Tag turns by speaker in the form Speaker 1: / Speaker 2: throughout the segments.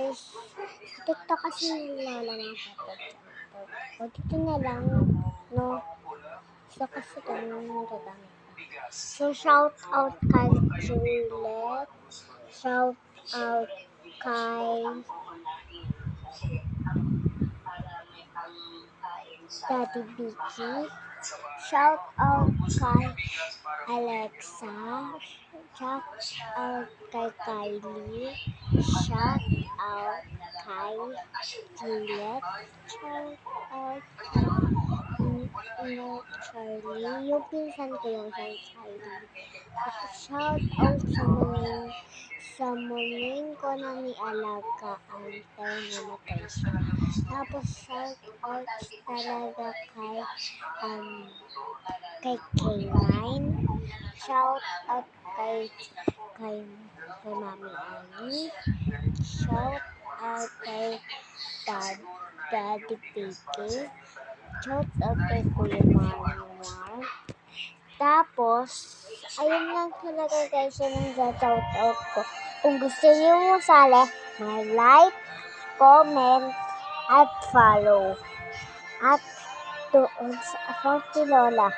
Speaker 1: guys, sa TikTok kasi nilalaro ako dyan. O dito na lang, no? So kasi ganun nagagamit pa. So shout out kay Juliet. Shout out kay Daddy Vicky. Shout out kay Alexa. Shout out kay Kylie. Shout out kay Juliet. Shout out kay Charlie. Yung pinsan ko yung kay Charlie. Tapos shout out sa muling ko na nialagaan pero namatay siya. Tapos shout out talaga kay K9. Shout out kay Mami Annie. Shout out kay Daddy Piki. Shout out kay Kuya Manuel. Tapos, ayun lang talaga guys, yun ang shout out ko. Kung gusto niyo masali, like, comment, at follow. At doon sa account ni Lola,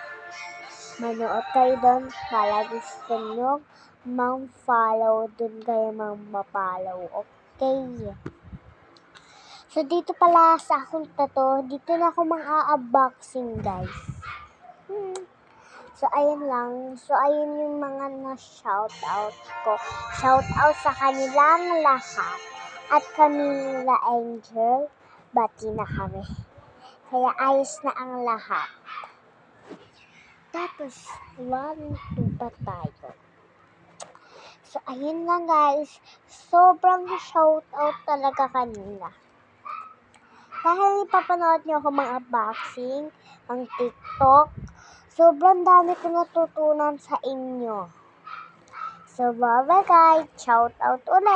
Speaker 1: manood kayo doon para gusto nyo mang-follow, doon kayo mang-mapollow. Okay? So, dito pala sa account na to, dito na ako mang-a-unboxing guys. So, ayun lang. So, ayun yung mga na-shoutout ko. Shoutout sa kanilang lahat. At kami nila Angel, bati na kami. Kaya ayos na ang lahat. Tapos, 1, 2 pa tayo. So, ayun lang guys. Sobrang shoutout talaga kanina. Dahil ipapanood niyo ako mga unboxing, ang TikTok, sobrang dami ko natutunan sa inyo. So, bye-bye guys. Shout out ulit.